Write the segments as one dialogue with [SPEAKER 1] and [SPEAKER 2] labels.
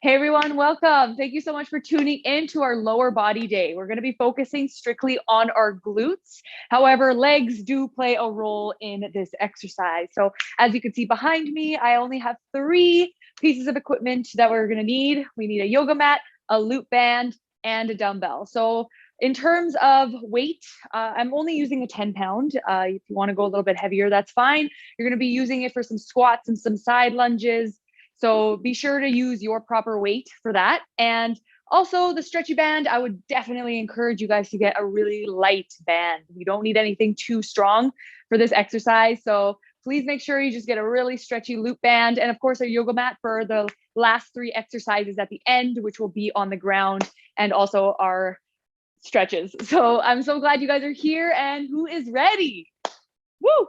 [SPEAKER 1] Hey everyone, welcome. Thank you so much for tuning in to our lower body day. We're going to be focusing strictly on our glutes. However, legs do play a role in this exercise. So as you can see behind me, I only have 3 pieces of equipment that we're going to need. We need a yoga mat, a loop band, and a dumbbell. So in terms of weight, I'm only using a 10-pound. If you want to go a little bit heavier, that's fine. You're going to be using it for some squats and some side lunges. So be sure to use your proper weight for that. And also the stretchy band, I would definitely encourage you guys to get a really light band. You don't need anything too strong for this exercise. So please make sure you just get a really stretchy loop band. And of course, a yoga mat for the last 3 exercises at the end, which will be on the ground, and also our stretches. So I'm so glad you guys are here. And who is ready? Woo!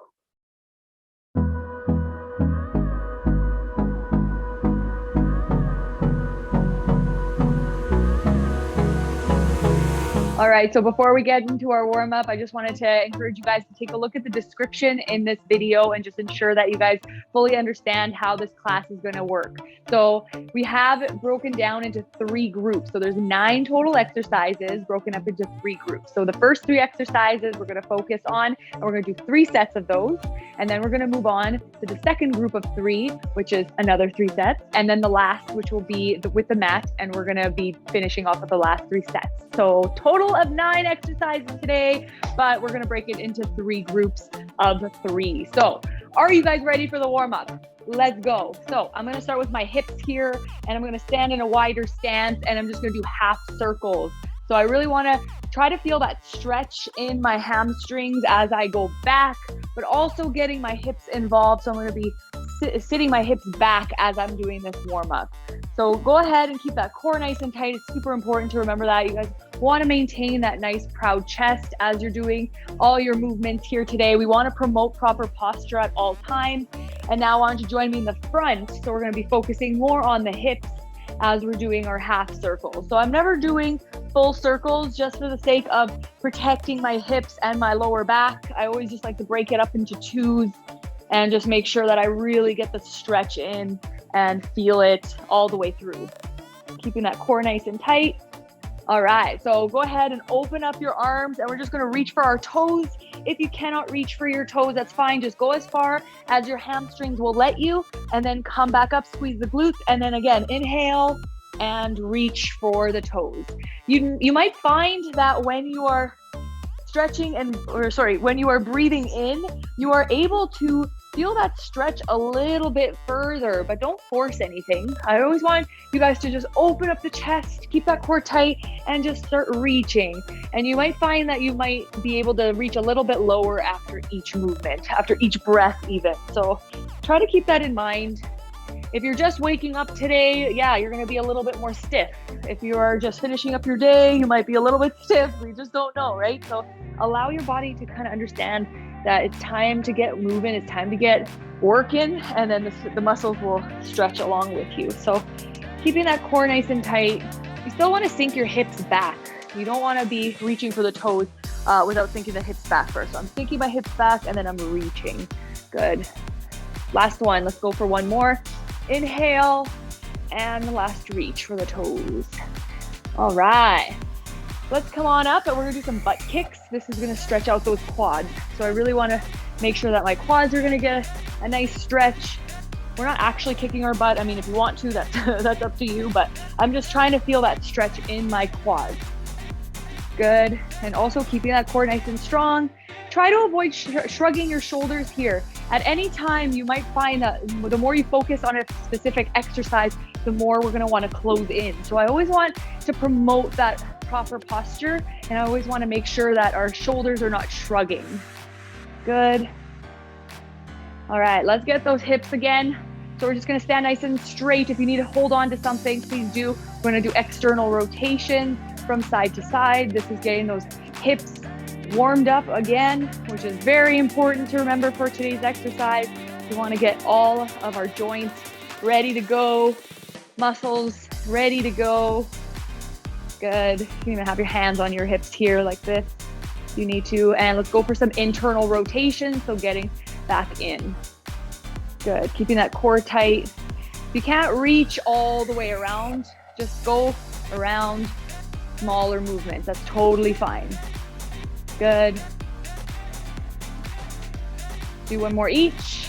[SPEAKER 1] All right, so before we get into our warm-up, I just wanted to encourage you guys to take a look at the description in this video and just ensure that you guys fully understand how this class is going to work. So we have broken down into 3 groups. So there's 9 total exercises broken up into 3 groups. So the first 3 exercises we're going to focus on, and we're going to do 3 sets of those. And then we're going to move on to the second group of 3, which is another 3 sets. And then the last, which will be with the mat, and we're going to be finishing off with the last 3 sets. So total of 9 exercises today, but we're going to break it into 3 groups of 3. So are you guys ready for the warm-up? Let's go. So I'm going to start with my hips here, and I'm going to stand in a wider stance, and I'm just going to do half circles. So I really want to try to feel that stretch in my hamstrings as I go back, but also getting my hips involved. So I'm going to be sitting my hips back as I'm doing this warm-up. So go ahead and keep that core nice and tight. It's super important to remember that. You guys want to maintain that nice proud chest as you're doing all your movements here today. We want to promote proper posture at all times. And now I want you to join me in the front. So we're going to be focusing more on the hips as we're doing our half circles. So I'm never doing full circles just for the sake of protecting my hips and my lower back. I always just like to break it up into 2s and just make sure that I really get the stretch in and feel it all the way through. Keeping that core nice and tight. All right, so go ahead and open up your arms, and we're just gonna reach for our toes. If you cannot reach for your toes, that's fine. Just go as far as your hamstrings will let you, and then come back up, squeeze the glutes, and then again, inhale and reach for the toes. You might find that when you are stretching when you are breathing in, you are able to feel that stretch a little bit further, but don't force anything. I always want you guys to just open up the chest, keep that core tight, and just start reaching. And you might find that you might be able to reach a little bit lower after each movement, after each breath even. So try to keep that in mind. If you're just waking up today, yeah, you're going to be a little bit more stiff. If you are just finishing up your day, you might be a little bit stiff. We just don't know, right? So allow your body to kind of understand that it's time to get moving, it's time to get working, and then the muscles will stretch along with you. So keeping that core nice and tight. You still want to sink your hips back. You don't want to be reaching for the toes without sinking the hips back first. So I'm sinking my hips back, and then I'm reaching. Good. Last one. Let's go for one more. Inhale, and last reach for the toes. All right. Let's come on up, and we're gonna do some butt kicks. This is gonna stretch out those quads. So I really wanna make sure that my quads are gonna get a nice stretch. We're not actually kicking our butt. I mean, if you want to, that's up to you, but I'm just trying to feel that stretch in my quads. Good, and also keeping that core nice and strong. Try to avoid shrugging your shoulders here. At any time, you might find that the more you focus on a specific exercise, the more we're gonna wanna close in. So I always want to promote that proper posture, and I always want to make sure that our shoulders are not shrugging. Good. All right, let's get those hips again. So we're just going to stand nice and straight. If you need to hold on to something, please do. We're going to do external rotation from side to side. This is getting those hips warmed up again, which is very important to remember for today's exercise. We want to get all of our joints ready to go, muscles ready to go. Good. You can even have your hands on your hips here like this if you need to. And let's go for some internal rotation. So getting back in. Good. Keeping that core tight. If you can't reach all the way around, just go around, smaller movements. That's totally fine. Good. Do one more each.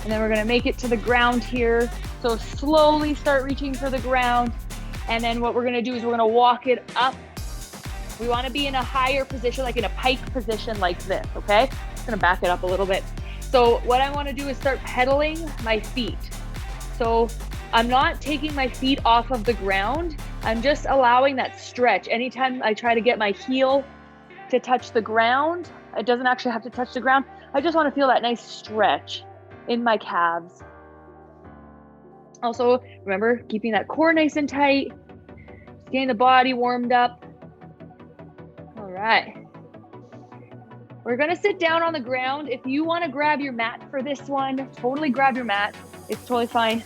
[SPEAKER 1] And then we're gonna make it to the ground here. So slowly start reaching for the ground. And then what we're gonna do is we're gonna walk it up. We wanna be in a higher position, like in a pike position like this, okay? I'm gonna back it up a little bit. So what I wanna do is start pedaling my feet. So I'm not taking my feet off of the ground. I'm just allowing that stretch. Anytime I try to get my heel to touch the ground, it doesn't actually have to touch the ground. I just wanna feel that nice stretch in my calves. Also, remember, keeping that core nice and tight, getting the body warmed up. All right. We're gonna sit down on the ground. If you wanna grab your mat for this one, totally grab your mat. It's totally fine.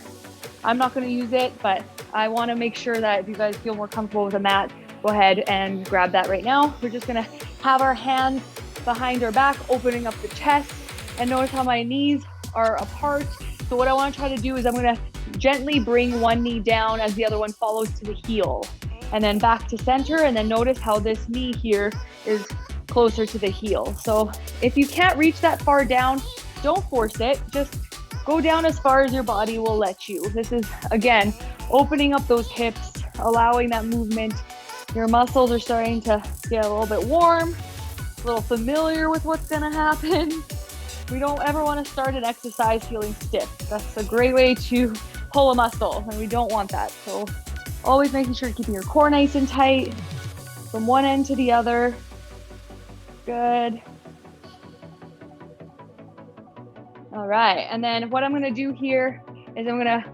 [SPEAKER 1] I'm not gonna use it, but I wanna make sure that if you guys feel more comfortable with a mat, go ahead and grab that right now. We're just gonna have our hands behind our back, opening up the chest, and notice how my knees are apart. So what I wanna try to do is I'm gonna gently bring one knee down as the other one follows to the heel, and then back to center, and then notice how this knee here is closer to the heel. So if you can't reach that far down, don't force it. Just go down as far as your body will let you. This is, again, opening up those hips, allowing that movement. Your muscles are starting to get a little bit warm, a little familiar with what's gonna happen. We don't ever want to start an exercise feeling stiff. That's a great way to pull a muscle, and we don't want that. So always making sure you're keeping your core nice and tight from one end to the other. Good. All right, and then what I'm gonna do here is I'm gonna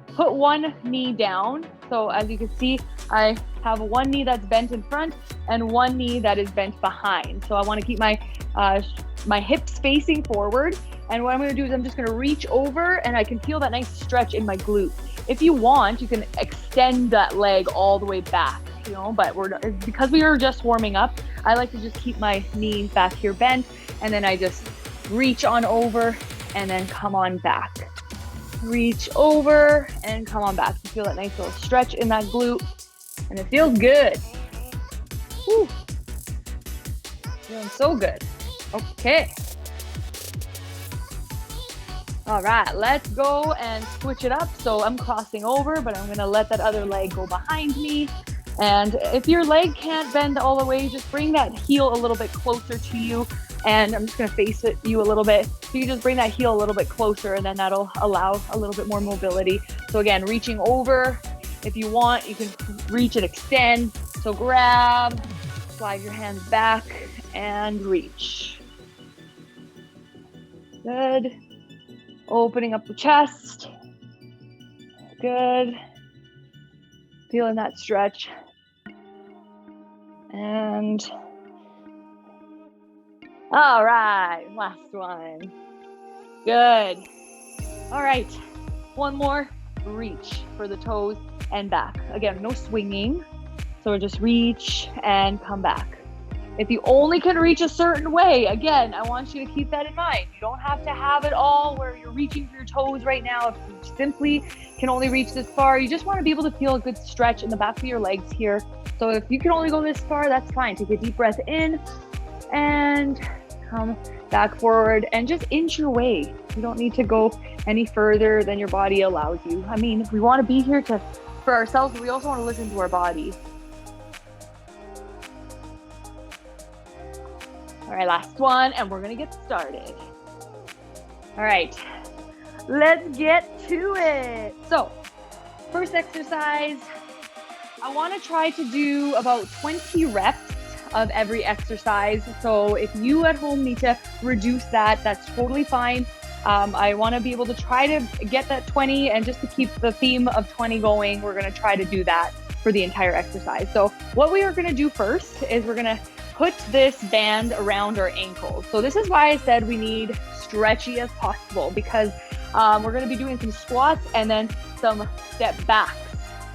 [SPEAKER 1] put one knee down. So as you can see, I have one knee that's bent in front and one knee that is bent behind. So I wanna keep my hips facing forward. And what I'm gonna do is I'm just gonna reach over, and I can feel that nice stretch in my glute. If you want, you can extend that leg all the way back, you know, but because we are just warming up, I like to just keep my knee back here bent, and then I just reach on over and then come on back. Reach over and come on back. You feel that nice little stretch in that glute, and it feels good. Whew. Feeling so good. Okay. All right, let's go and switch it up. So I'm crossing over, but I'm gonna let that other leg go behind me. And if your leg can't bend all the way, just bring that heel a little bit closer to you. And I'm just gonna face you a little bit. So you just bring that heel a little bit closer, and then that'll allow a little bit more mobility. So again, reaching over. If you want, you can reach and extend. So grab, slide your hands back, and reach. Good. Opening up the chest. Good. Feeling that stretch. And all right, last one. Good. All right, one more. Reach for the toes and back. Again, no swinging. So just reach and come back. If you only can reach a certain way, again, I want you to keep that in mind. You don't have to have it all where you're reaching for your toes right now. If you simply can only reach this far, you just want to be able to feel a good stretch in the back of your legs here. So if you can only go this far, that's fine. Take a deep breath in and come back forward and just inch your way. You don't need to go any further than your body allows you. I mean, we want to be here for ourselves, but we also want to listen to our body. All right, last one, and we're gonna get started. All right, let's get to it. So, first exercise, I wanna try to do about 20 reps of every exercise. So if you at home need to reduce that, that's totally fine. I wanna be able to try to get that 20, and just to keep the theme of 20 going, we're gonna try to do that for the entire exercise. So what we are gonna do first is we're gonna put this band around our ankles. So this is why I said we need stretchy as possible, because we're gonna be doing some squats and then some step backs,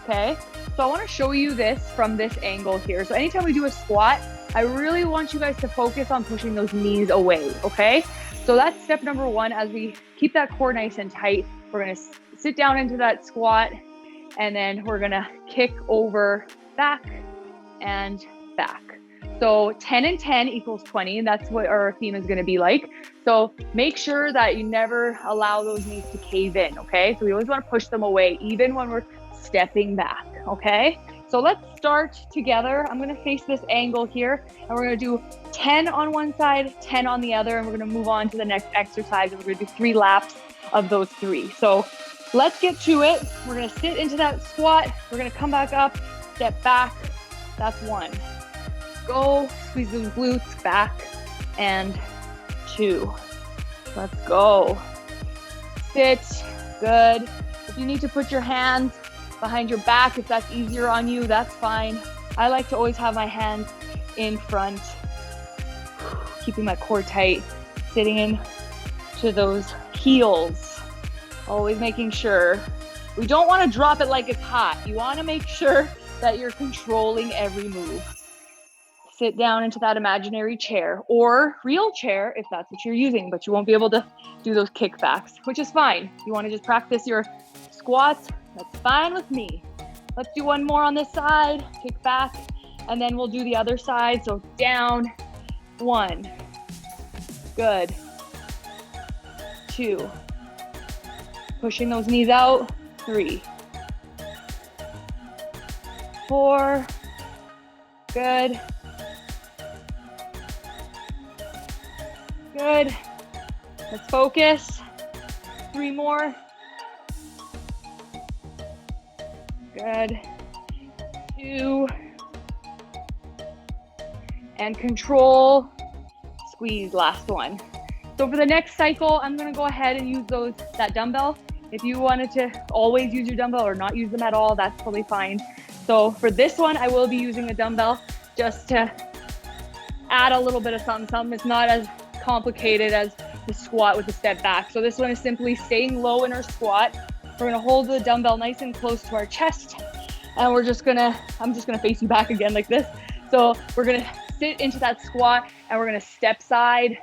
[SPEAKER 1] okay? So I wanna show you this from this angle here. So anytime we do a squat, I really want you guys to focus on pushing those knees away, okay? So that's step number one. As we keep that core nice and tight, we're gonna sit down into that squat, and then we're gonna kick over back and back. So 10 and 10 equals 20. That's what our theme is gonna be like. So make sure that you never allow those knees to cave in, okay? So we always wanna push them away, even when we're stepping back, okay? So let's start together. I'm gonna face this angle here, and we're gonna do 10 on one side, 10 on the other, and we're gonna move on to the next exercise, and we're gonna do 3 laps of those 3. So let's get to it. We're gonna sit into that squat. We're gonna come back up, step back. That's 1. Go, squeeze those glutes back, and 2. Let's go. Sit, good. If you need to put your hands behind your back, if that's easier on you, that's fine. I like to always have my hands in front, keeping my core tight, sitting in to those heels, always making sure. We don't want to drop it like it's hot. You want to make sure that you're controlling every move. Sit down into that imaginary chair or real chair if that's what you're using, but you won't be able to do those kickbacks, which is fine. You want to just practice your squats, that's fine with me. Let's do one more on this side, kick back, and then we'll do the other side. So down, 1, good, 2, pushing those knees out, 3, 4, good. Good. Let's focus. 3 more. Good. 2. And control. Squeeze, last one. So for the next cycle, I'm gonna go ahead and use that dumbbell. If you wanted to always use your dumbbell or not use them at all, that's totally fine. So for this one, I will be using a dumbbell just to add a little bit of something. It's not as complicated as the squat with the step back. So this one is simply staying low in our squat. We're gonna hold the dumbbell nice and close to our chest, and I'm just gonna face you back again like this. So we're gonna sit into that squat, and we're gonna step side,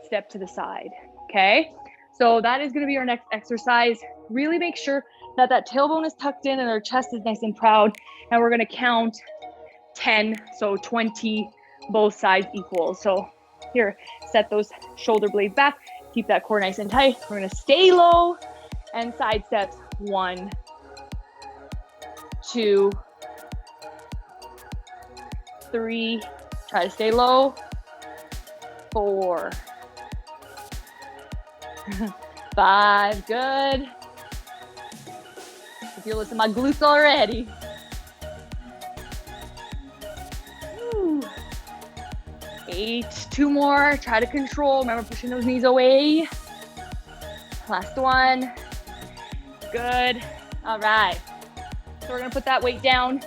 [SPEAKER 1] step to the side, okay? So that is gonna be our next exercise. Really make sure that tailbone is tucked in and our chest is nice and proud, and we're gonna count 10, so 20, both sides equal. So here, set those shoulder blades back, keep that core nice and tight. We're gonna stay low and side steps. 1, 2, 3, try to stay low. 4, 5, good. I feel this in my glutes already. 8, 2 more, try to control. Remember pushing those knees away. Last one, good. All right, so we're gonna put that weight down,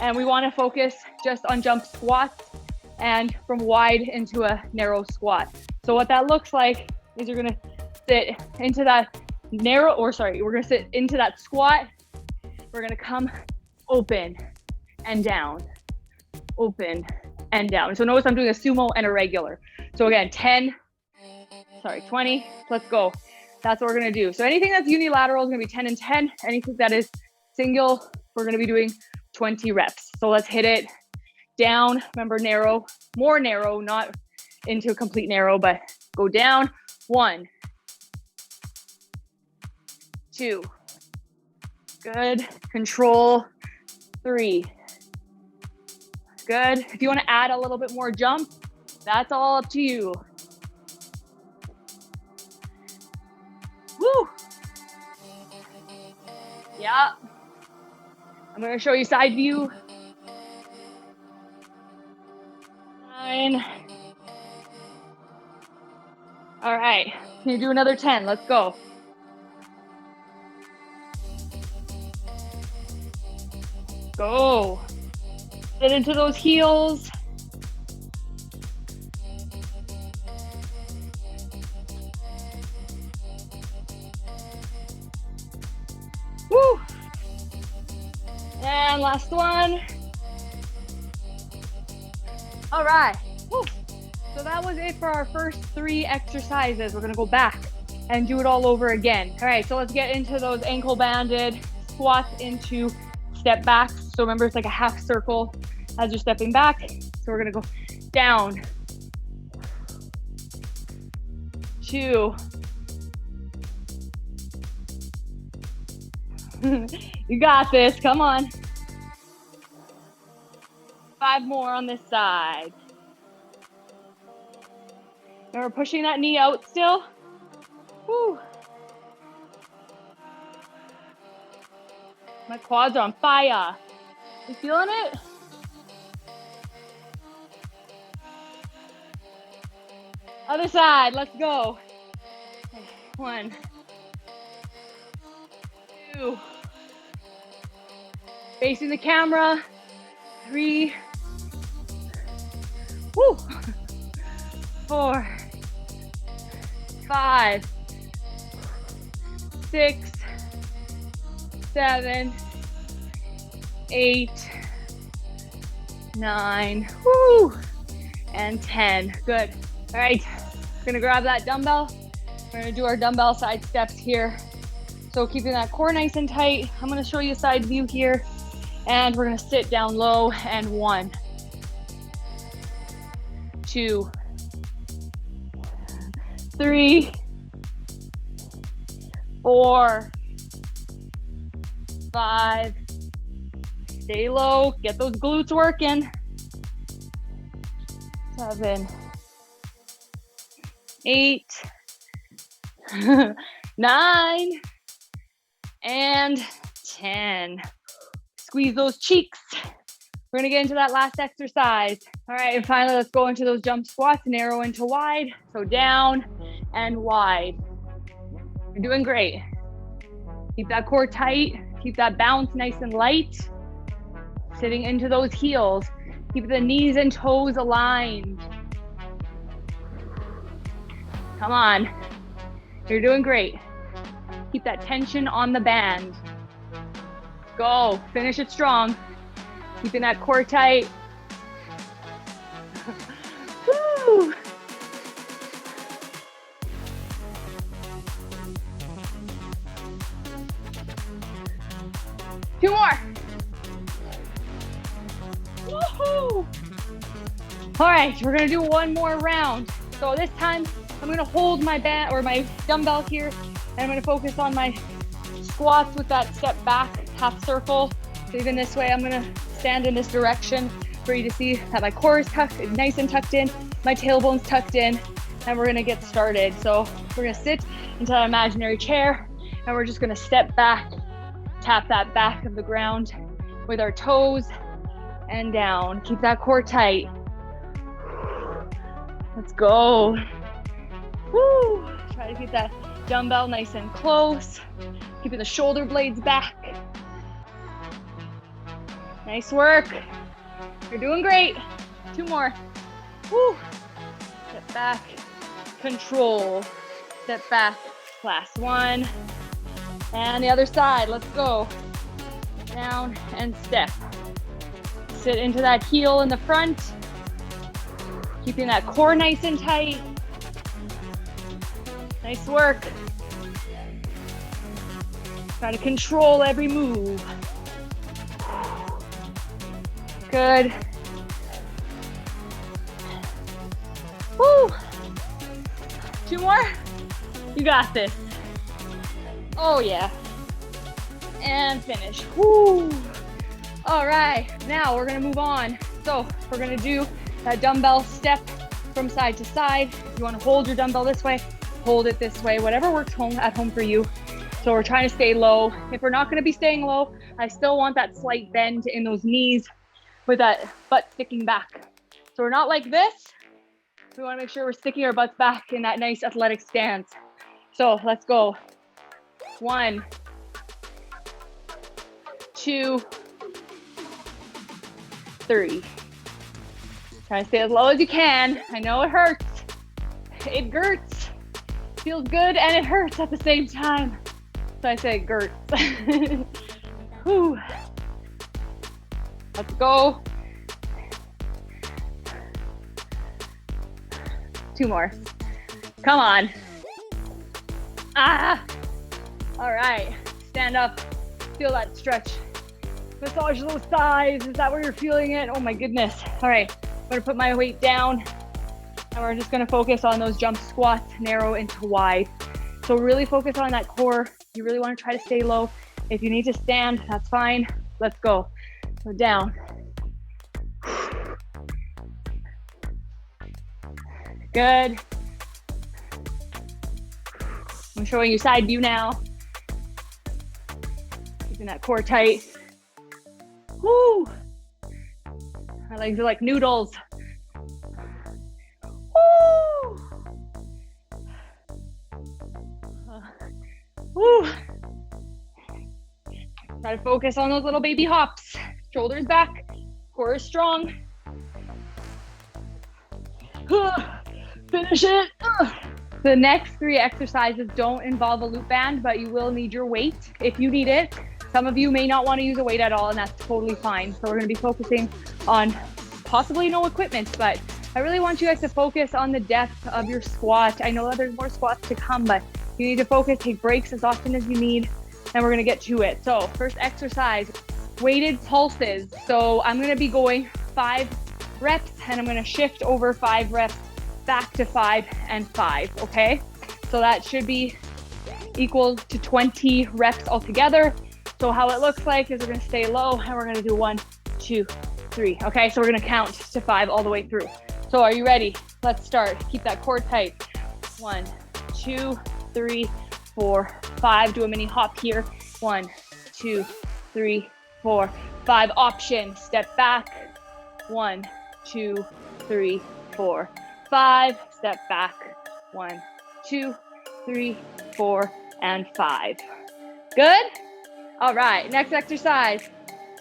[SPEAKER 1] and we wanna focus just on jump squats and from wide into a narrow squat. So what that looks like is you're gonna sit into that we're gonna sit into that squat. We're gonna come open and down, open and down. So notice I'm doing a sumo and a regular. So again, 20, let's go. That's what we're gonna do. So anything that's unilateral is gonna be 10 and 10. Anything that is single, we're gonna be doing 20 reps. So let's hit it down. Remember, narrow, more narrow, not into a complete narrow, but go down. 1, 2, good, control. 3, good. If you want to add a little bit more jump, that's all up to you. Woo! Yeah. I'm going to show you side view. 9. All right. Can you do another 10? Let's go. Go. Get into those heels. Woo. And last one. All right. Woo. So that was it for our first 3 exercises. We're gonna go back and do it all over again. All right, so let's get into those ankle banded squats into step backs. So remember, it's like a half circle as you're stepping back. So we're gonna go down, 2, you got this, come on. 5 more on this side. And we're pushing that knee out still. Woo. My quads are on fire. You feeling it? Other side, let's go. 1, 2. Facing the camera. 3. Woo. 4, 5, 6, 7, 8, 9, woo, and 10. Good. All right, we're gonna grab that dumbbell. We're gonna do our dumbbell side steps here. So keeping that core nice and tight. I'm gonna show you a side view here, and we're gonna sit down low. And 1, 2, 3, 4, 5. Stay low, get those glutes working. 7, 8, 9, and 10. Squeeze those cheeks. We're gonna get into that last exercise. All right, and finally, let's go into those jump squats, narrow into wide. So down and wide. You're doing great. Keep that core tight. Keep that bounce nice and light. Sitting into those heels. Keep the knees and toes aligned. Come on. You're doing great. Keep that tension on the band. Go. Finish it strong. Keeping that core tight. Woo. Two more. Woohoo! All right, we're gonna do one more round. So this time I'm gonna hold my band or my dumbbell here, and I'm gonna focus on my squats with that step back, half circle. So even this way, I'm gonna stand in this direction for you to see that my core is tucked, nice and tucked in, my tailbone's tucked in, and we're gonna get started. So we're gonna sit into that imaginary chair, and we're just gonna step back, tap that back of the ground with our toes and down. Keep that core tight. Let's go. Woo. Try to keep that dumbbell nice and close. Keeping the shoulder blades back. Nice work. You're doing great. 2 more. Woo. Step back, control. Step back, last 1. And the other side, let's go. Down and step. Sit into that heel in the front. Keeping that core nice and tight. Nice work. Try to control every move. Good. Woo. 2 more. You got this. Oh yeah. And finish. Woo. All right, now we're gonna move on. So we're gonna do that dumbbell step from side to side. If you wanna hold your dumbbell this way, hold it this way, whatever works at home for you. So we're trying to stay low. If we're not gonna be staying low, I still want that slight bend in those knees with that butt sticking back. So we're not like this. We wanna make sure we're sticking our butts back in that nice athletic stance. So let's go. 1, 2, 3. Try to stay as low as you can. I know it hurts. It gurts. Feels good and it hurts at the same time. So I say gurts. Whew. Let's go. 2 more. Come on. Ah, all right, stand up, feel that stretch. Massage those thighs. Is that where you're feeling it? Oh my goodness. All right, I'm gonna put my weight down and we're just gonna focus on those jump squats, narrow into wide. So really focus on that core. You really wanna try to stay low. If you need to stand, that's fine. Let's go. Go down. Good. I'm showing you side view now. Keeping that core tight. Woo! My legs are like noodles. Woo! Woo! Try to focus on those little baby hops. Shoulders back, core is strong. Finish it. The next 3 exercises don't involve a loop band, but you will need your weight if you need it. Some of you may not want to use a weight at all, and that's totally fine. So we're going to be focusing on possibly no equipment, but I really want you guys to focus on the depth of your squat. I know that there's more squats to come, but you need to focus, take breaks as often as you need, and we're going to get to it. So first exercise, weighted pulses. So I'm going to be going 5 reps, and I'm going to shift over 5 reps back to 5 and 5, okay? So that should be equal to 20 reps altogether. So how it looks like is we're gonna stay low and we're gonna do 1, 2, 3, okay? So we're gonna count to 5 all the way through. So are you ready? Let's start. Keep that core tight. 1, 2, 3, 4, 5. Do a mini hop here. 1, 2, 3, 4, 5. Option, step back. 1, 2, 3, 4, 5. Step back. 1, 2, 3, 4, and 5. Good? All right, next exercise,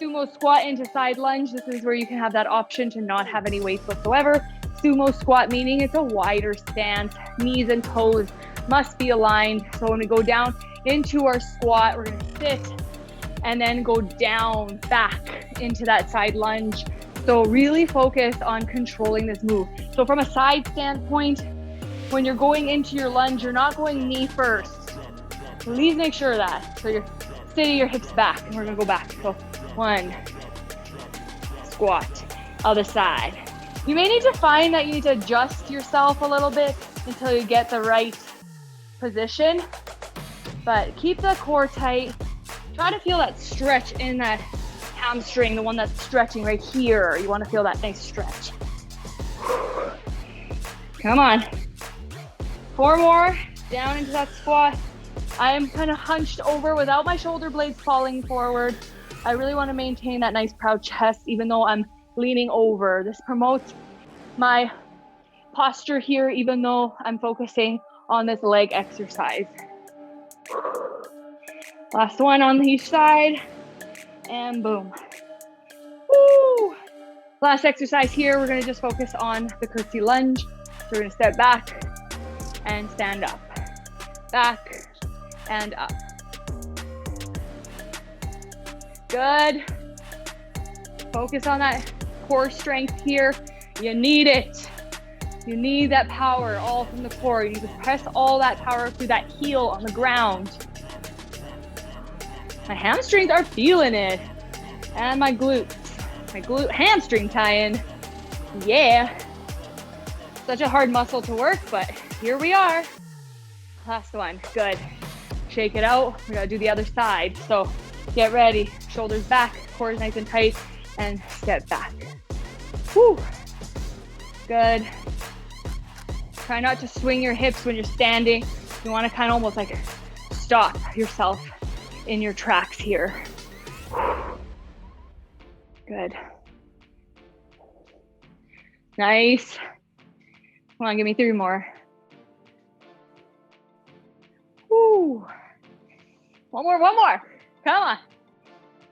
[SPEAKER 1] sumo squat into side lunge. This is where you can have that option to not have any weights whatsoever. Sumo squat, meaning it's a wider stance. Knees and toes must be aligned. So when we go down into our squat, we're gonna sit and then go down back into that side lunge. So really focus on controlling this move. So from a side standpoint, when you're going into your lunge, you're not going knee first. Please make sure of that. So you're sitting your hips back, and we're gonna go back. So 1, squat, other side. You may need to find that you need to adjust yourself a little bit until you get the right position, but keep the core tight. Try to feel that stretch in that hamstring, the one that's stretching right here. You wanna feel that nice stretch. Come on. 4 more, down into that squat. I am kind of hunched over without my shoulder blades falling forward. I really want to maintain that nice proud chest, even though I'm leaning over. This promotes my posture here, even though I'm focusing on this leg exercise. Last one on each side, and boom. Woo! Last exercise here, we're gonna just focus on the curtsy lunge. So we're gonna step back and stand up. Back and up. Good. Focus on that core strength here. You need it. You need that power all from the core. You need to press all that power through that heel on the ground. My hamstrings are feeling it. And my glutes. My glute hamstring tie-in. Yeah. Such a hard muscle to work, but here we are. Last one. Good. Shake it out. We gotta do the other side. So get ready. Shoulders back, core is nice and tight, and step back. Whew. Good. Try not to swing your hips when you're standing. You wanna kind of almost like stop yourself in your tracks here. Good. Nice. Come on, give me 3 more. Woo. One more. Come on.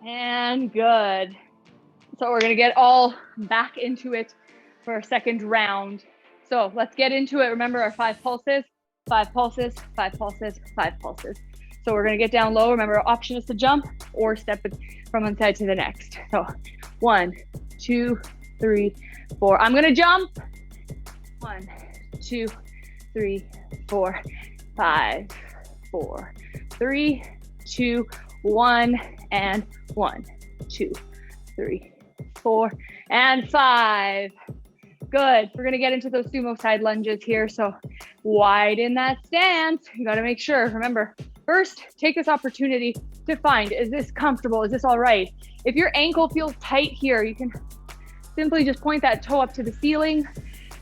[SPEAKER 1] And good. So we're gonna get all back into it for our second round. So let's get into it. Remember our 5 pulses, 5 pulses, 5 pulses, 5 pulses. So we're gonna get down low. Remember our option is to jump or step it from one side to the next. So 1, 2, 3, 4. I'm gonna jump. 1, 2, 3, 4, 5. 4, 3, 2, 1, and 1, 2, 3, 4, and 5. Good. We're gonna get into those sumo side lunges here. So widen that stance. You gotta make sure, remember, first, take this opportunity to find, is this comfortable? Is this all right? If your ankle feels tight here, you can simply just point that toe up to the ceiling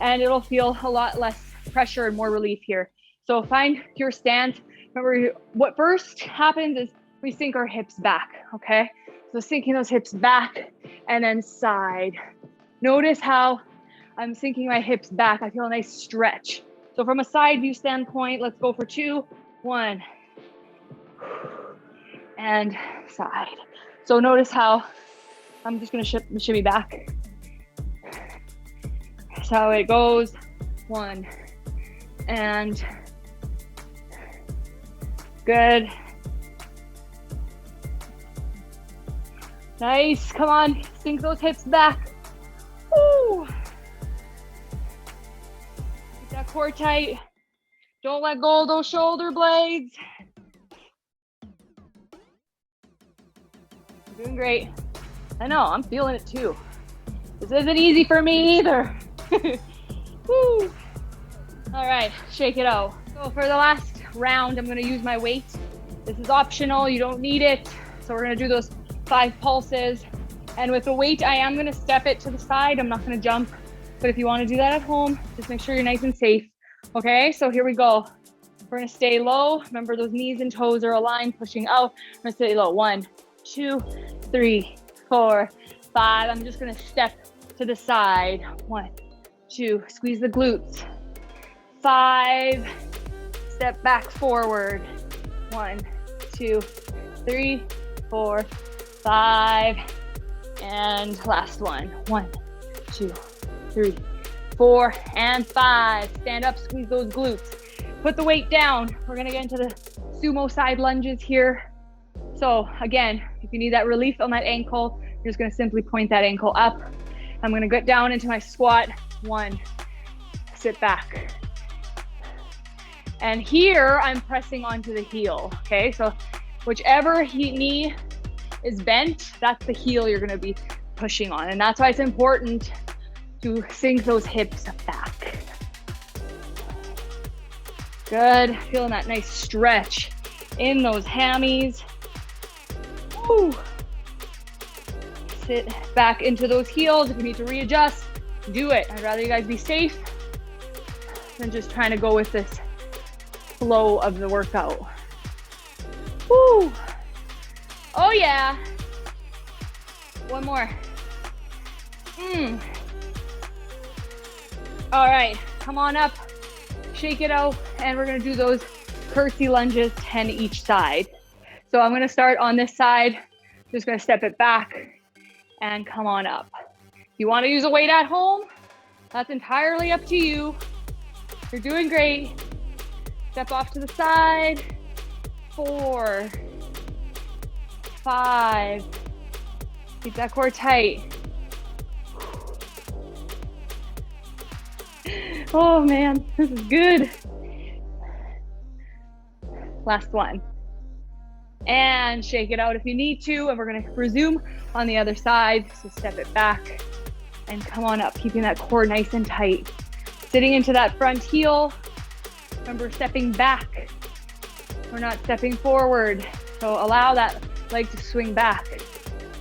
[SPEAKER 1] and it'll feel a lot less pressure and more relief here. So find your stance. Remember, what first happens is we sink our hips back, okay? So sinking those hips back and then side. Notice how I'm sinking my hips back. I feel a nice stretch. So from a side view standpoint, let's go for 2, 1, and side. So notice how I'm just gonna shimmy back. That's how it goes. 1, and good. Nice, come on, sink those hips back. Woo. Keep that core tight. Don't let go of those shoulder blades. You're doing great. I know, I'm feeling it too. This isn't easy for me either. Woo. All right, shake it out. So for the last round, I'm gonna use my weight. This is optional, you don't need it. So we're gonna do those 5 pulses. And with the weight, I am gonna step it to the side. I'm not gonna jump. But if you wanna do that at home, just make sure you're nice and safe. Okay, so here we go. We're gonna stay low. Remember, those knees and toes are aligned, pushing out. I'm gonna stay low. 1, 2, 3, 4, 5. I'm just gonna step to the side. 1, 2, squeeze the glutes. 5, step back forward. 1, 2, 3, 4, 5, and last one. 1, 2, 3, 4, and 5. Stand up, squeeze those glutes. Put the weight down. We're gonna get into the sumo side lunges here. So again, if you need that relief on that ankle, you're just gonna simply point that ankle up. I'm gonna get down into my squat. 1, sit back. And here I'm pressing onto the heel, okay? So whichever knee is bent, that's the heel you're gonna be pushing on. And that's why it's important to sink those hips back. Good, feeling that nice stretch in those hammies. Woo. Sit back into those heels. If you need to readjust, do it. I'd rather you guys be safe than just trying to go with this flow of the workout. Woo. Oh yeah. One more. All right, come on up, shake it out, and we're gonna do those curtsy lunges, 10 each side. So I'm gonna start on this side, just gonna step it back and come on up. If you wanna use a weight at home, that's entirely up to you. You're doing great. Step off to the side. 4, 5. Keep that core tight. Oh man, this is good. Last one. And shake it out if you need to. And we're gonna resume on the other side. So step it back and come on up, keeping that core nice and tight. Sitting into that front heel. Remember, stepping back. We're not stepping forward. So allow that leg to swing back.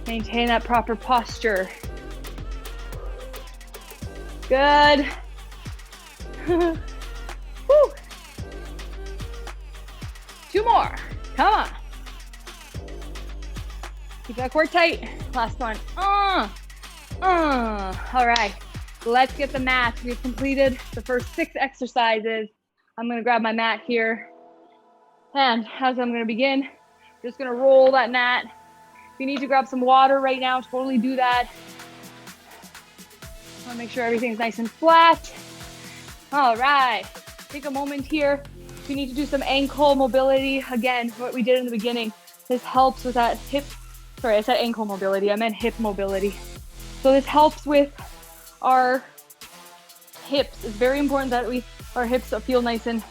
[SPEAKER 1] Maintain that proper posture. Good. Woo. 2 more. Come on. Keep that core tight. Last one. All right. Let's get the mat. We've completed the first 6 exercises. I'm going to grab my mat here. And as I'm going to begin, I'm just going to roll that mat. If you need to grab some water right now, totally do that. I want to make sure everything's nice and flat. All right, take a moment here. If you need to do some ankle mobility, again, what we did in the beginning, this helps with that hip, sorry, I said ankle mobility, I meant hip mobility. So this helps with our hips. It's very important that our hips feel nice and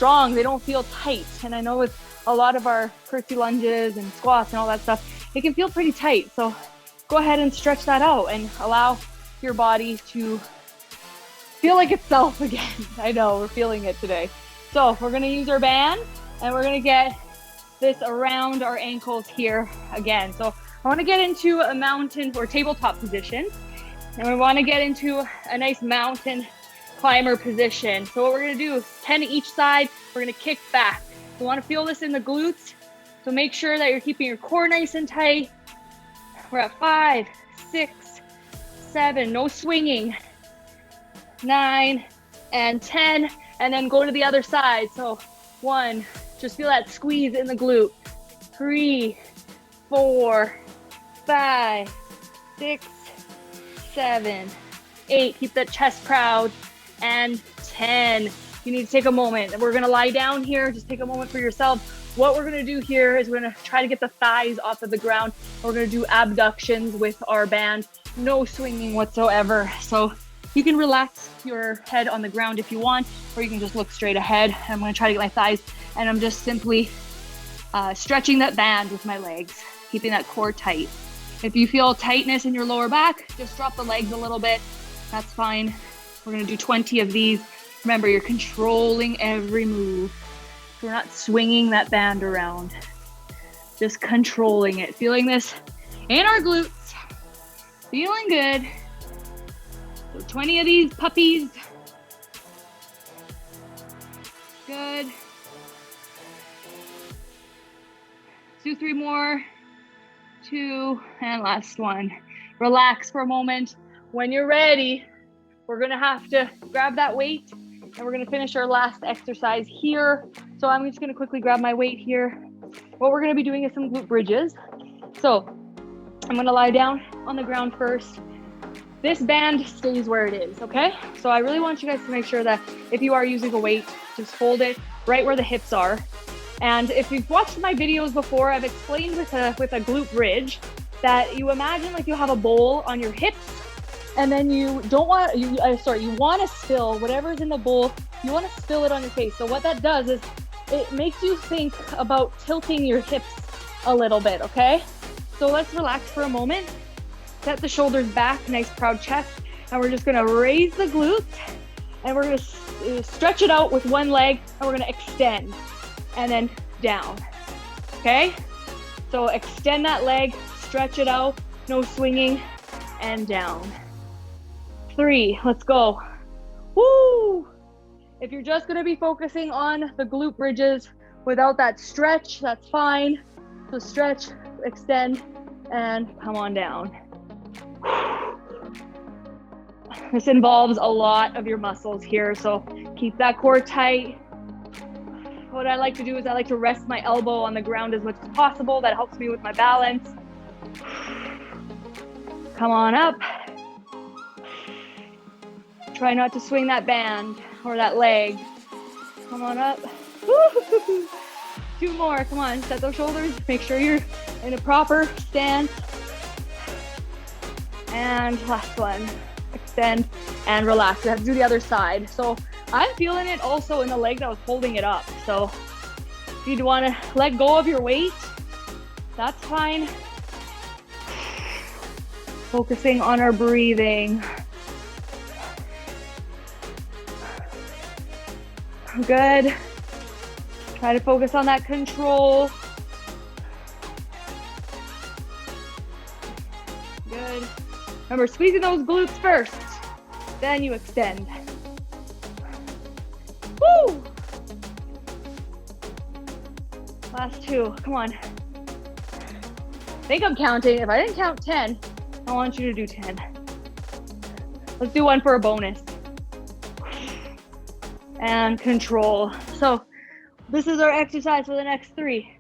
[SPEAKER 1] strong, they don't feel tight. And I know with a lot of our curtsy lunges and squats and all that stuff, it can feel pretty tight. So go ahead and stretch that out and allow your body to feel like itself again. I know, we're feeling it today. So we're gonna use our band and we're gonna get this around our ankles here again. So I wanna get into a mountain or tabletop position, and we wanna get into a nice mountain climber position. So what we're gonna do is 10 each side, we're gonna kick back. You wanna feel this in the glutes, so make sure that you're keeping your core nice and tight. We're at 5, 6, 7, no swinging, 9 and 10, and then go to the other side. So 1, just feel that squeeze in the glute. 3, 4, 5, 6, 7, 8, keep that chest proud, and 10. You need to take a moment. We're gonna lie down here, just take a moment for yourself. What we're gonna do here is we're gonna try to get the thighs off of the ground. We're gonna do abductions with our band, no swinging whatsoever. So you can relax your head on the ground if you want, or you can just look straight ahead. I'm gonna try to get my thighs, and I'm just simply stretching that band with my legs, keeping that core tight. If you feel tightness in your lower back, just drop the legs a little bit. That's fine. We're gonna do 20 of these. Remember, you're controlling every move. So we're not swinging that band around, just controlling it. Feeling this in our glutes, feeling good. So 20 of these puppies. Good. Do 3 more, 2, and last one. Relax for a moment. When you're ready, we're gonna have to grab that weight, and we're gonna finish our last exercise here. So I'm just gonna quickly grab my weight here. What we're gonna be doing is some glute bridges. So I'm gonna lie down on the ground first. This band stays where it is, okay? So I really want you guys to make sure that if you are using a weight, just hold it right where the hips are. And if you've watched my videos before, I've explained with a glute bridge that you imagine like you have a bowl on your hips, and then you want to spill whatever's in the bowl, you want to spill it on your face. So what that does is it makes you think about tilting your hips a little bit, okay? So let's relax for a moment. Set the shoulders back, nice proud chest, and we're just gonna raise the glutes, and we're gonna stretch it out with one leg, and we're gonna extend, and then down, okay? So extend that leg, stretch it out, no swinging, and down. 3, let's go. Woo! If you're just gonna be focusing on the glute bridges without that stretch, that's fine. So stretch, extend, and come on down. This involves a lot of your muscles here, so keep that core tight. What I like to do is I like to rest my elbow on the ground as much as possible. That helps me with my balance. Come on up. Try not to swing that band or that leg. Come on up. 2 more, come on, set those shoulders. Make sure you're in a proper stance. And last one, extend and relax. You have to do the other side. So I'm feeling it also in the leg that was holding it up. So if you want to let go of your weight, that's fine. Focusing on our breathing. Good. Try to focus on that control. Good. Remember, squeezing those glutes first, then you extend. Woo! Last 2, come on. I think I'm counting. If I didn't count 10, I want you to do 10. Let's do one for a bonus. And control. So this is our exercise for the next 3.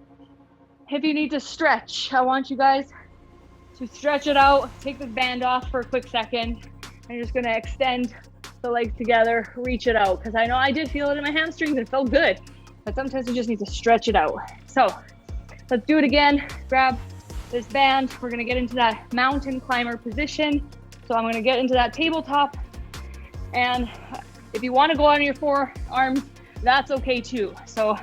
[SPEAKER 1] If you need to stretch, I want you guys to stretch it out. Take this band off for a quick second. I'm just gonna extend the legs together, reach it out, because I know I did feel it in my hamstrings. It felt good, but sometimes you just need to stretch it out. So let's do it again. Grab this band. We're gonna get into that mountain climber position. So I'm gonna get into that tabletop, and if you want to go on your forearms, that's okay too. So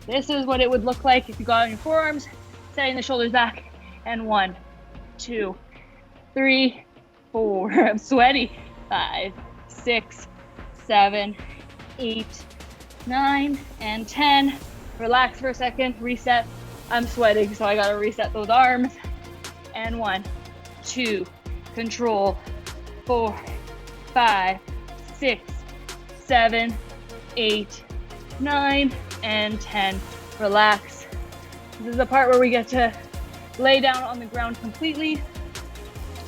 [SPEAKER 1] this is what it would look like if you got on your forearms, setting the shoulders back, and 1, 2, 3, 4, I'm sweaty, 5, 6, 7, 8, 9, and 10. Relax for a second, reset. I'm sweating, so I gotta reset those arms. And 1, 2, control, 4, 5, 6, 7, 8, 9, and 10. Relax. This is the part where we get to lay down on the ground completely.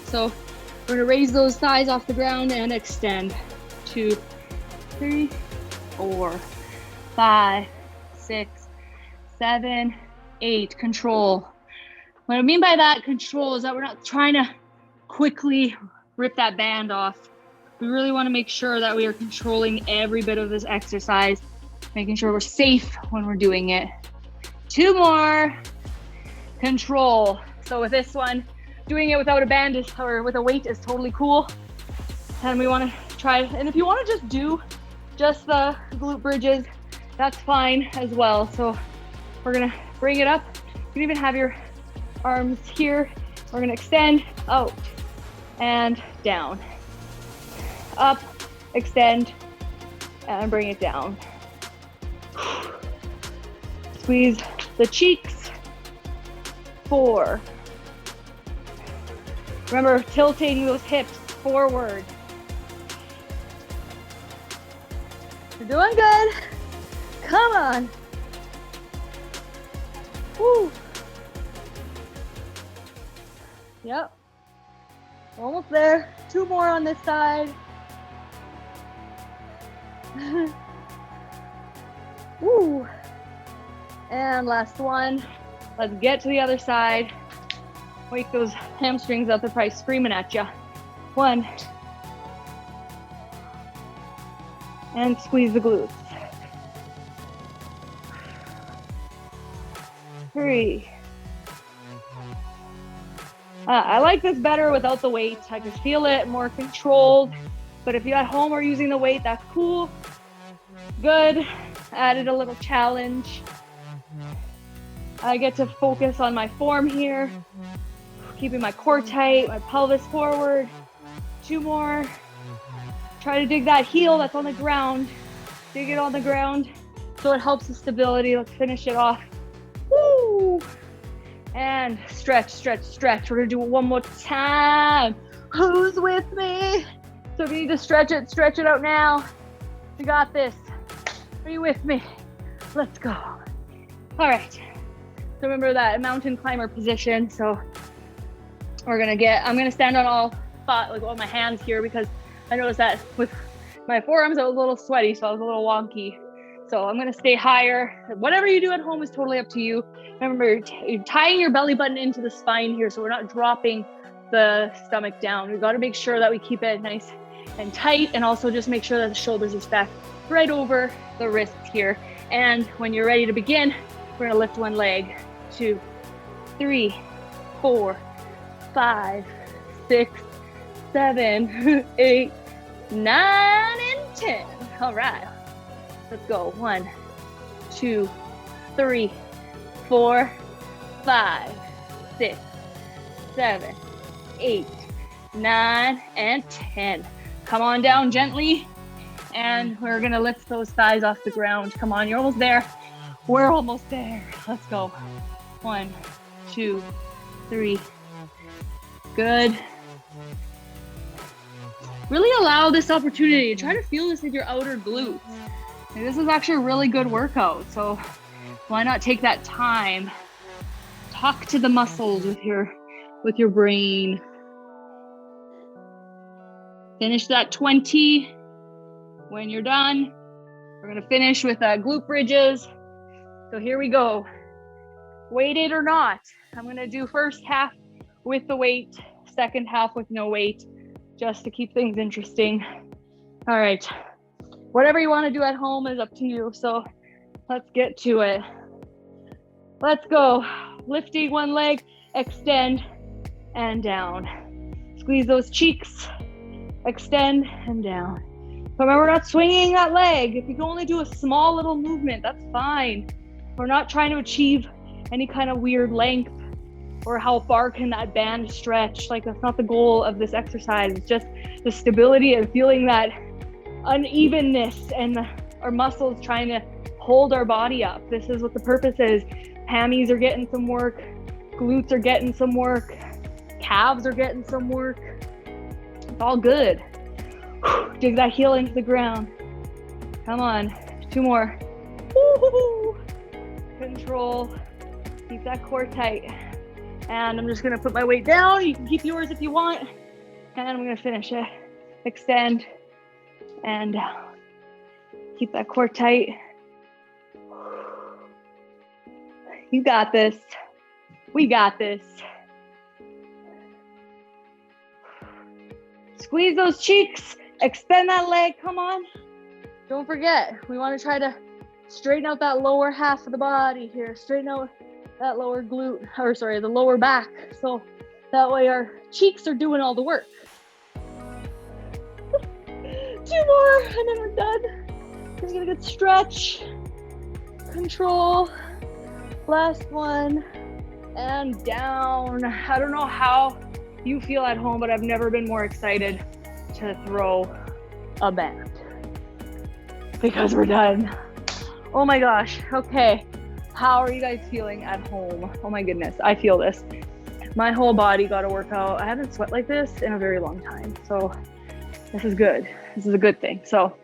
[SPEAKER 1] So we're gonna raise those thighs off the ground and extend. 2, 3, 4, 5, 6, 7, 8. Control. What I mean by that control is that we're not trying to quickly rip that band off. We really want to make sure that we are controlling every bit of this exercise, making sure we're safe when we're doing it. 2 more. Control. So with this one, doing it without a band or with a weight is totally cool. And we want to try, and if you want to just do just the glute bridges, that's fine as well. So we're gonna bring it up. You can even have your arms here. We're gonna extend out and down, up, extend, and bring it down. Squeeze the cheeks. 4. Remember, tilting those hips forward. You're doing good. Come on. Woo. Yep. Almost there. 2 more on this side. Woo. And last one. Let's get to the other side. Wake those hamstrings up, they're probably screaming at you. 1. And squeeze the glutes. 3. I like this better without the weight. I can feel it more controlled. But if you're at home or using the weight, that's cool. Good. Added a little challenge. I get to focus on my form here. Keeping my core tight, my pelvis forward. 2 more. Try to dig that heel that's on the ground. Dig it on the ground so it helps the stability. Let's finish it off. Woo! And stretch, stretch, stretch. We're gonna do it one more time. Who's with me? So if you need to stretch it out now. We got this. Are you with me? Let's go. All right. So remember that mountain climber position. So I'm gonna stand on all my hands here because I noticed that with my forearms I was a little sweaty, so I was a little wonky. So I'm gonna stay higher. Whatever you do at home is totally up to you. Remember, you're tying your belly button into the spine here, so we're not dropping the stomach down. We've got to make sure that we keep it nice and tight, and also just make sure that the shoulders are stacked right over the wrists here. And when you're ready to begin, we're gonna lift one leg. 2, 3, 4, 5, 6, 7, 8, 9, and 10. All right, let's go. 1, 2, 3, 4, 5, 6, 7, 8, 9, and 10. Come on down gently, and we're gonna lift those thighs off the ground. Come on, you're almost there. We're almost there. Let's go. 1, 2, 3. Good. Really allow this opportunity. Try to feel this in your outer glutes. And this is actually a really good workout. So why not take that time? Talk to the muscles with your brain. Finish that 20. When you're done, we're gonna finish with glute bridges. So here we go. Weighted or not, I'm gonna do first half with the weight, second half with no weight, just to keep things interesting. All right, whatever you wanna do at home is up to you. So let's get to it. Let's go. Lifting one leg, extend and down. Squeeze those cheeks, extend and down. But remember, we're not swinging that leg. If you can only do a small little movement, that's fine. We're not trying to achieve any kind of weird length or how far can that band stretch. Like, that's not the goal of this exercise. It's just the stability and feeling that unevenness and our muscles trying to hold our body up. This is what the purpose is. Hammies are getting some work. Glutes are getting some work. Calves are getting some work. It's all good. Dig that heel into the ground. Come on, 2 more. Woo-hoo-hoo. Control, keep that core tight. And I'm just gonna put my weight down. You can keep yours if you want. And I'm gonna finish it. Extend and down. Keep that core tight. You got this. We got this. Squeeze those cheeks. Extend that leg, come on. Don't forget, we want to try to straighten out that lower half of the body here. Straighten out that lower glute, or sorry, the lower back. So that way our cheeks are doing all the work. 2 more, and then we're done. Just get a good stretch. Control. Last one, and down. I don't know how you feel at home, but I've never been more excited to throw a band because we're done. Oh my gosh. Okay. How are you guys feeling at home? Oh my goodness. I feel this. My whole body got a workout. I haven't sweat like this in a very long time. So this is good. This is a good thing. So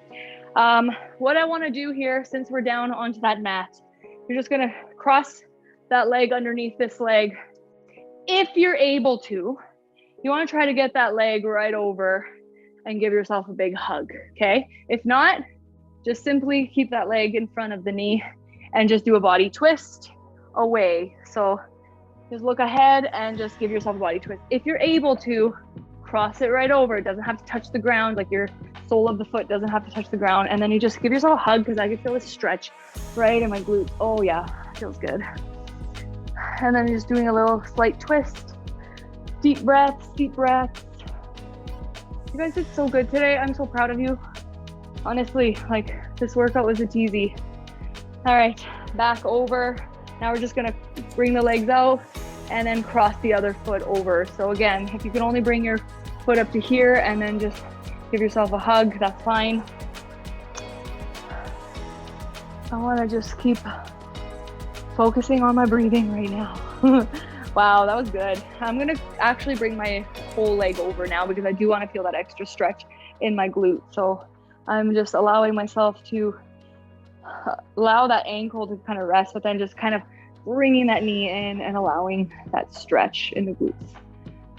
[SPEAKER 1] what I want to do here, since we're down onto that mat, you're just going to cross that leg underneath this leg. If you're able to, you want to try to get that leg right over and give yourself a big hug, okay? If not, just simply keep that leg in front of the knee and just do a body twist away. So just look ahead and just give yourself a body twist. If you're able to, cross it right over. It doesn't have to touch the ground, like your sole of the foot doesn't have to touch the ground. And then you just give yourself a hug, because I can feel a stretch right in my glutes. Oh yeah, feels good. And then you're just doing a little slight twist. Deep breaths, deep breaths. You guys did so good today. I'm so proud of you. Honestly, like, this workout was a teasy. All right, back over. Now we're just gonna bring the legs out and then cross the other foot over. So again, if you can only bring your foot up to here and then just give yourself a hug, that's fine. I wanna just keep focusing on my breathing right now. Wow, that was good. I'm gonna actually bring my whole leg over now, because I do wanna feel that extra stretch in my glute. So I'm just allowing myself to allow that ankle to kind of rest, but then just kind of bringing that knee in and allowing that stretch in the glutes.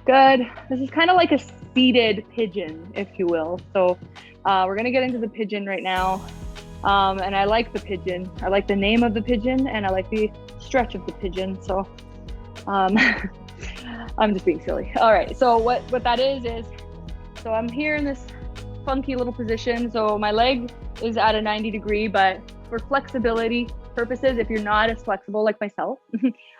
[SPEAKER 1] Good. This is kind of like a seated pigeon, if you will. So we're gonna get into the pigeon right now. And I like the pigeon. I like the name of the pigeon, and I like the stretch of the pigeon. So I'm just being silly. All right, so what that is, so I'm here in this funky little position. So my leg is at a 90 degree, but for flexibility purposes, if you're not as flexible like myself,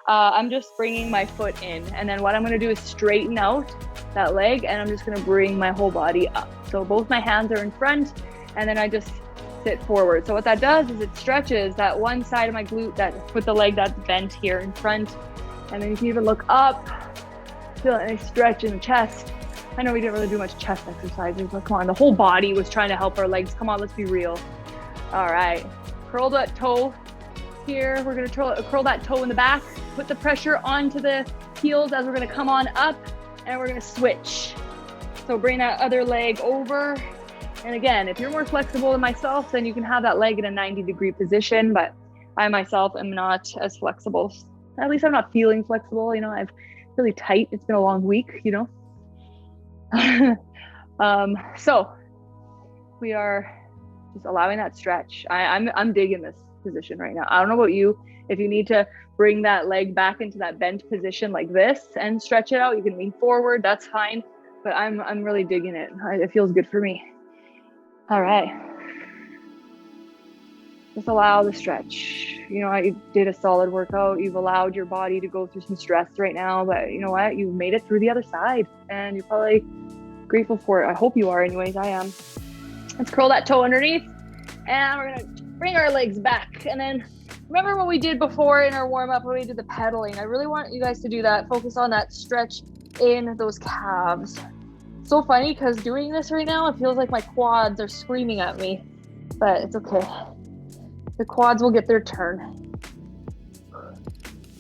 [SPEAKER 1] I'm just bringing my foot in. And then what I'm gonna do is straighten out that leg, and I'm just gonna bring my whole body up. So both my hands are in front, and then I just sit forward. So what that does is it stretches that one side of my glute, that with the leg that's bent here in front. And then you can even look up, feel a nice stretch in the chest. I know we didn't really do much chest exercises, but come on, the whole body was trying to help our legs. Come on, let's be real. All right, curl that toe here. We're gonna curl that toe in the back, put the pressure onto the heels as we're gonna come on up, and we're gonna switch. So bring that other leg over. And again, if you're more flexible than myself, then you can have that leg in a 90 degree position, but I myself am not as flexible. At least I'm not feeling flexible, you know, I'm really tight. It's been a long week, you know. So we are just allowing that stretch. I'm digging this position right now. I don't know about you. If you need to bring that leg back into that bent position like this and stretch it out, you can lean forward, that's fine. But I'm really digging it. It feels good for me. All right. Just allow the stretch. You know what, you did a solid workout. You've allowed your body to go through some stress right now, but you know what? You've made it through the other side, and you're probably grateful for it. I hope you are anyways. I am. Let's curl that toe underneath, and we're gonna bring our legs back. And then remember what we did before in our warm-up when we did the pedaling. I really want you guys to do that. Focus on that stretch in those calves. So funny because doing this right now, it feels like my quads are screaming at me, but it's okay. The quads will get their turn.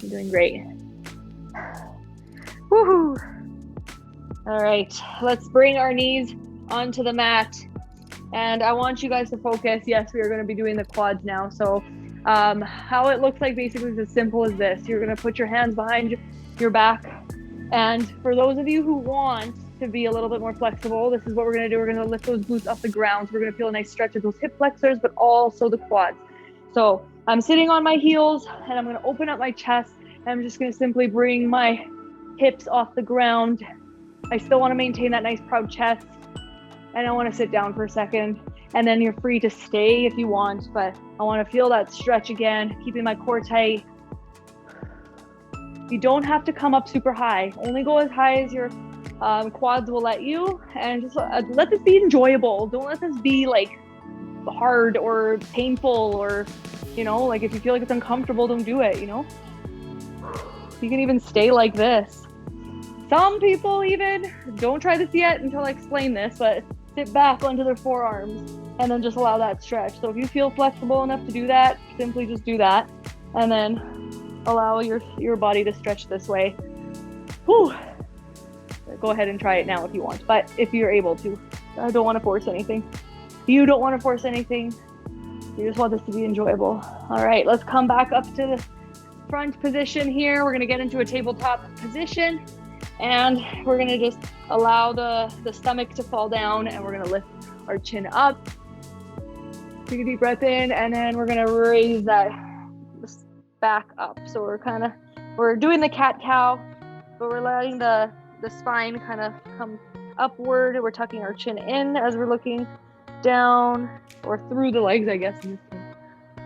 [SPEAKER 1] You're doing great. Woohoo! All right, let's bring our knees onto the mat. And I want you guys to focus. Yes, we are going to be doing the quads now. So how it looks like basically is as simple as this. You're going to put your hands behind your back. And for those of you who want to be a little bit more flexible, this is what we're going to do. We're going to lift those glutes off the ground. So we're going to feel a nice stretch of those hip flexors, but also the quads. So I'm sitting on my heels and I'm going to open up my chest. And I'm just going to simply bring my hips off the ground. I still want to maintain that nice proud chest. And I want to sit down for a second, and then you're free to stay if you want, but I want to feel that stretch again, keeping my core tight. You don't have to come up super high. Only go as high as your quads will let you, and just let this be enjoyable. Don't let this be like hard or painful, or, you know, like if you feel like it's uncomfortable, don't do it, you know? You can even stay like this. Some people even, don't try this yet until I explain this, but sit back onto their forearms and then just allow that stretch. So if you feel flexible enough to do that, simply just do that. And then allow your body to stretch this way. Whew. Go ahead and try it now if you want, but if you're able to. I don't want to force anything. You don't want to force anything. You just want this to be enjoyable. All right, let's come back up to the front position here. We're going to get into a tabletop position. And we're going to just allow the stomach to fall down, and we're going to lift our chin up. Take a deep breath in, and then we're going to raise that back up. So we're doing the cat-cow, but we're letting the spine kind of come upward. We're tucking our chin in as we're looking down, or through the legs, I guess,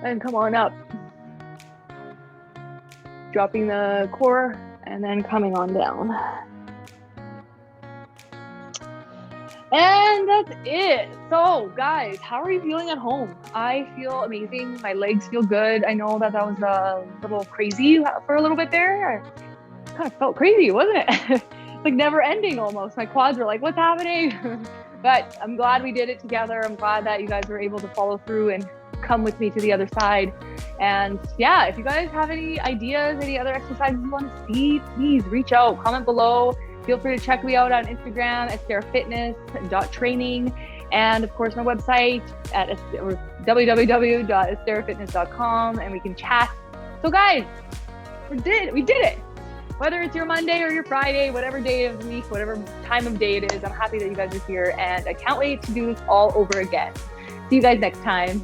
[SPEAKER 1] and come on up. Dropping the core, and then coming on down. And that's it. So guys, how are you feeling at home? I feel amazing. My legs feel good. I know that was a little crazy for a little bit there. I kind of felt crazy, wasn't it? Like never ending almost. My quads were like, what's happening? But I'm glad we did it together. I'm glad that you guys were able to follow through and come with me to the other side. And yeah, if you guys have any ideas, any other exercises you want to see, please reach out, comment below. Feel free to check me out on Instagram at sarahfitness.training, and of course my website at www.sarahfitness.com, and we can chat. So guys, we did it. Whether it's your Monday or your Friday, whatever day of the week, whatever time of day it is, I'm happy that you guys are here, and I can't wait to do this all over again. See you guys next time.